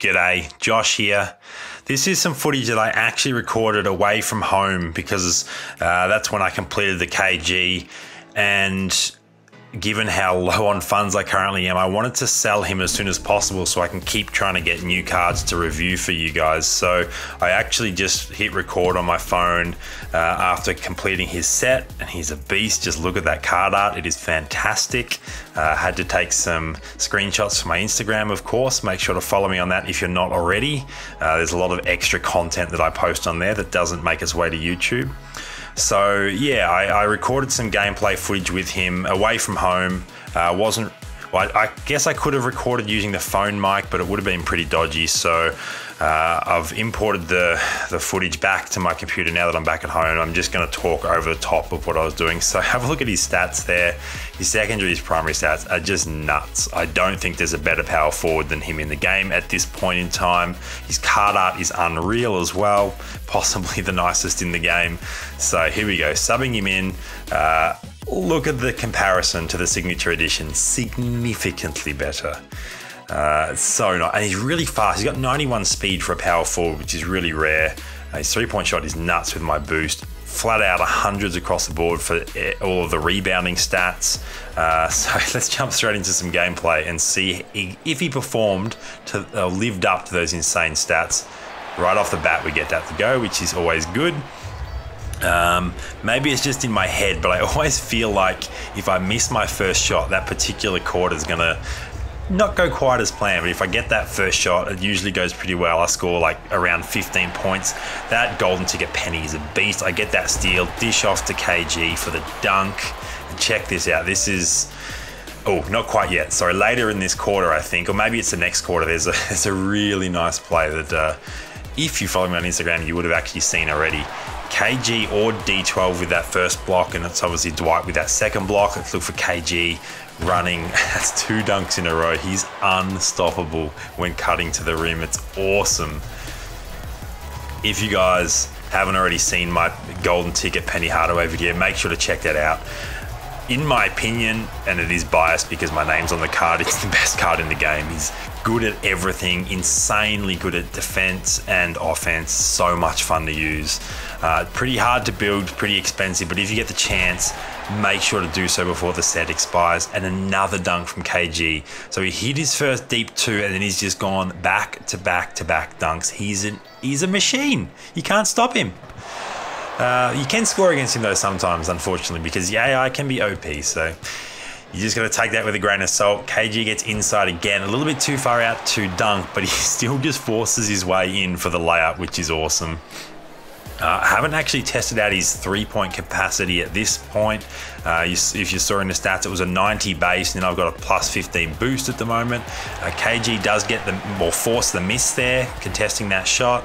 G'day, Josh here. This is some footage that I actually recorded away from home because that's when I completed the KG, and given how low on funds I currently am, I wanted to sell him as soon as possible so I can keep trying to get new cards to review for you guys. So I actually just hit record on my phone after completing his set, and he's a beast. Just look at that card art. It is fantastic. Had to take some screenshots for my Instagram, of course. Make sure to follow me on that if you're not already. There's a lot of extra content that I post on there that doesn't make its way to YouTube. So yeah, I recorded some gameplay footage with him away from home. I guess I could have recorded using the phone mic, but it would have been pretty dodgy. So I've imported the footage back to my computer now that I'm back at home. I'm just going to talk over the top of what I was doing. So have a look at his stats there. His secondary, his primary stats are just nuts. I don't think there's a better power forward than him in the game at this point in time. His card art is unreal as well, possibly the nicest in the game. So here we go, subbing him in. Look at the comparison to the Signature Edition, significantly better. It's so nice, and he's really fast. He's got 91 speed for a power forward, which is really rare. His three-point shot is nuts with my boost. Flat out 100s across the board for all of the rebounding stats. So let's jump straight into some gameplay and see if he performed to lived up to those insane stats. Right off the bat, we get that to go, which is always good. Maybe it's just in my head, but I always feel like if I miss my first shot, that particular quarter is gonna not go quite as planned. But if I get that first shot, it usually goes pretty well. I score like around 15 points. That golden ticket penny is a beast. I get that steal, dish off to KG for the dunk. And check this out. This is, oh, not quite yet. Sorry, later in this quarter, I think, or maybe it's the next quarter. There's a really nice play that if you follow me on Instagram, you would have actually seen already. KG or D12 with that first block, and it's obviously Dwight with that second block. Let's look for KG running. That's 2 dunks in a row. He's unstoppable when cutting to the rim. It's awesome. If you guys haven't already seen my golden ticket penny hardaway video, make sure to check that out. In my opinion, and it is biased because my name's on the card, it's the best card in the game. He's good at everything, insanely good at defense and offense. So much fun to use. Pretty hard to build, pretty expensive, but if you get the chance, make sure to do so before the set expires. And another dunk from KG. So he hit his first deep 2, and then he's just gone back to back to back dunks. He's a machine. You can't stop him. You can score against him though sometimes, unfortunately, because the AI can be OP. So you just got to take that with a grain of salt. KG gets inside again, a little bit too far out to dunk, but he still just forces his way in for the layup, which is awesome. I haven't actually tested out his three-point capacity at this point. If you saw in the stats, it was a 90 base, and then I've got a plus 15 boost at the moment. KG does get force the miss there, contesting that shot.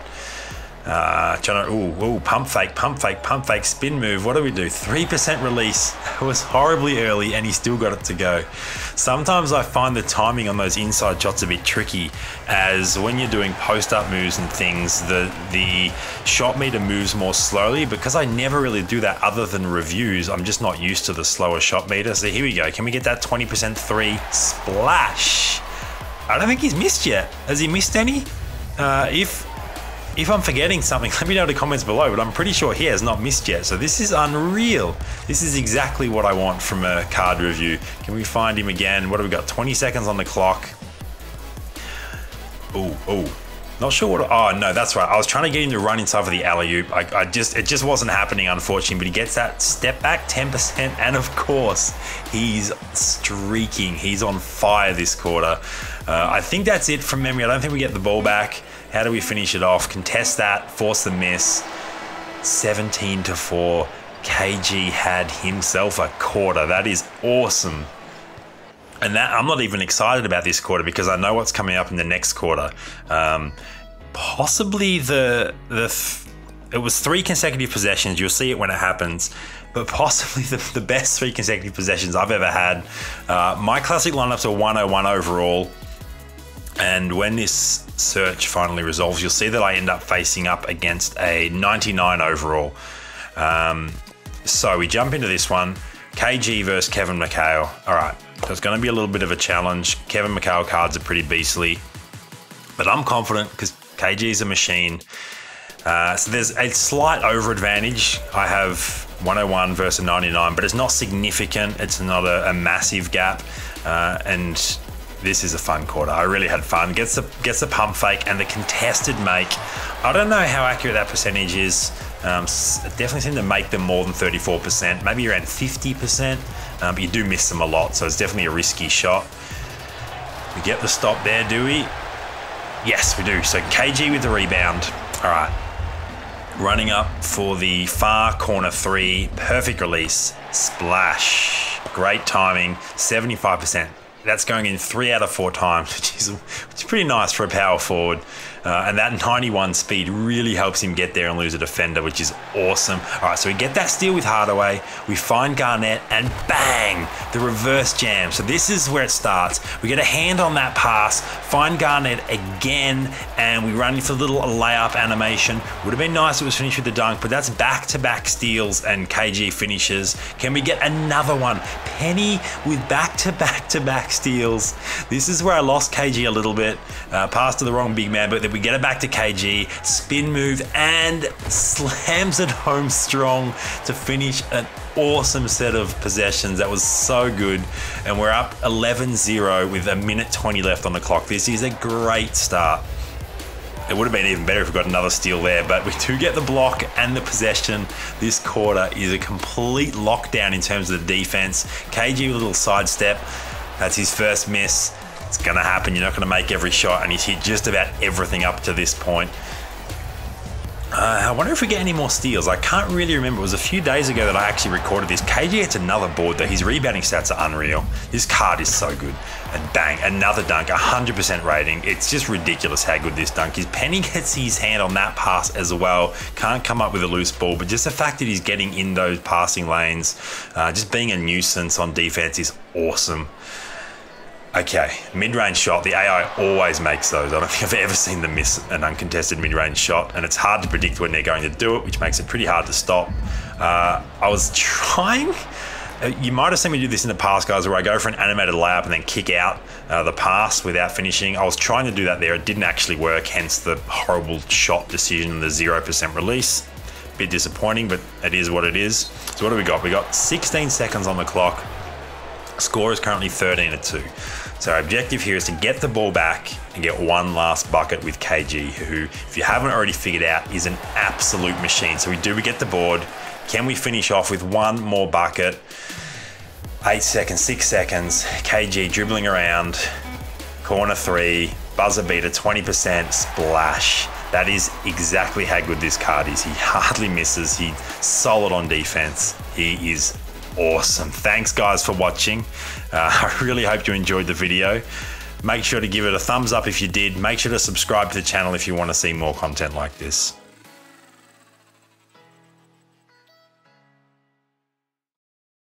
Pump fake, spin move. What do we do? 3% release. It was horribly early, and he still got it to go. Sometimes I find the timing on those inside shots a bit tricky, as when you're doing post-up moves and things, the shot meter moves more slowly. Because I never really do that other than reviews, I'm just not used to the slower shot meter. So here we go. Can we get that 20% 3? Splash. I don't think he's missed yet. Has he missed any? If I'm forgetting something, let me know in the comments below, but I'm pretty sure he has not missed yet. So this is unreal. This is exactly what I want from a card review. Can we find him again? What have we got? 20 seconds on the clock. Not sure what, oh no, that's right. I was trying to get him to run inside for the alley-oop. It just wasn't happening, unfortunately, but he gets that step back 10%, and of course, he's streaking. He's on fire this quarter. I think that's it from memory. I don't think we get the ball back. How do we finish it off? Contest that, force the miss. 17-4. KG had himself a quarter. That is awesome. And that I'm not even excited about this quarter because I know what's coming up in the next quarter. Possibly it was 3 consecutive possessions. You'll see it when it happens. But possibly the best 3 consecutive possessions I've ever had. My classic lineups are 101 overall. And when this search finally resolves, you'll see that I end up facing up against a 99 overall. So we jump into this one. KG versus Kevin McHale. All right, so it's going to be a little bit of a challenge. Kevin McHale cards are pretty beastly. But I'm confident because KG is a machine. So there's a slight over advantage. I have 101 versus 99, but it's not significant. It's not a massive gap. And this is a fun quarter. I really had fun. Gets the pump fake and the contested make. I don't know how accurate that percentage is. It definitely seemed to make them more than 34%, maybe around 50%, but you do miss them a lot, so it's definitely a risky shot. We get the stop there, do we? Yes, we do. So KG with the rebound. All right. Running up for the far corner 3, perfect release, splash. Great timing, 75%. That's going in 3 out of 4 times, which is pretty nice for a power forward. And that 91 speed really helps him get there and lose a defender, which is awesome. All right, so we get that steal with Hardaway. We find Garnett and bang, the reverse jam. So this is where it starts. We get a hand on that pass, find Garnett again, and we run for the little layup animation. Would have been nice if it was finished with the dunk, but that's back-to-back steals and KG finishes. Can we get another one? Penny with back-to-back-to-back steals. This is where I lost KG a little bit. Pass to the wrong big man, but then we get it back to KG, spin move, and slams it home strong to finish an awesome set of possessions. That was so good. And we're up 11-0 with 1:20 left on the clock. This is a great start. It would have been even better if we got another steal there, but we do get the block and the possession. This quarter is a complete lockdown in terms of the defense. KG with a little sidestep. That's his first miss. It's gonna happen. You're not gonna make every shot, and he's hit just about everything up to this point. I wonder if we get any more steals. I can't really remember. It was a few days ago that I actually recorded this. KG gets another board, though. His rebounding stats are unreal. This card is so good. And bang, another dunk, 100% rating. It's just ridiculous how good this dunk is. Penny gets his hand on that pass as well. Can't come up with a loose ball, but just the fact that he's getting in those passing lanes, just being a nuisance on defense is awesome. Okay, mid-range shot. The AI always makes those. I don't think I've ever seen them miss an uncontested mid-range shot, and it's hard to predict when they're going to do it, which makes it pretty hard to stop. I was trying. You might have seen me do this in the past, guys, where I go for an animated layup and then kick out the pass without finishing. I was trying to do that there. It didn't actually work, hence the horrible shot decision and the 0% release. Bit disappointing, but it is what it is. So what do we got? We got 16 seconds on the clock. Score is currently 13-2. So our objective here is to get the ball back and get one last bucket with KG, who, if you haven't already figured out, is an absolute machine. So we get the board. Can we finish off with one more bucket? 8 seconds, 6 seconds. KG dribbling around, corner 3, buzzer beater, 20%, splash. That is exactly how good this card is. He hardly misses. He's solid on defense. He is awesome. Thanks guys for watching. I really hope you enjoyed the video. Make sure to give it a thumbs up if you did. Make sure to subscribe to the channel if you want to see more content like this.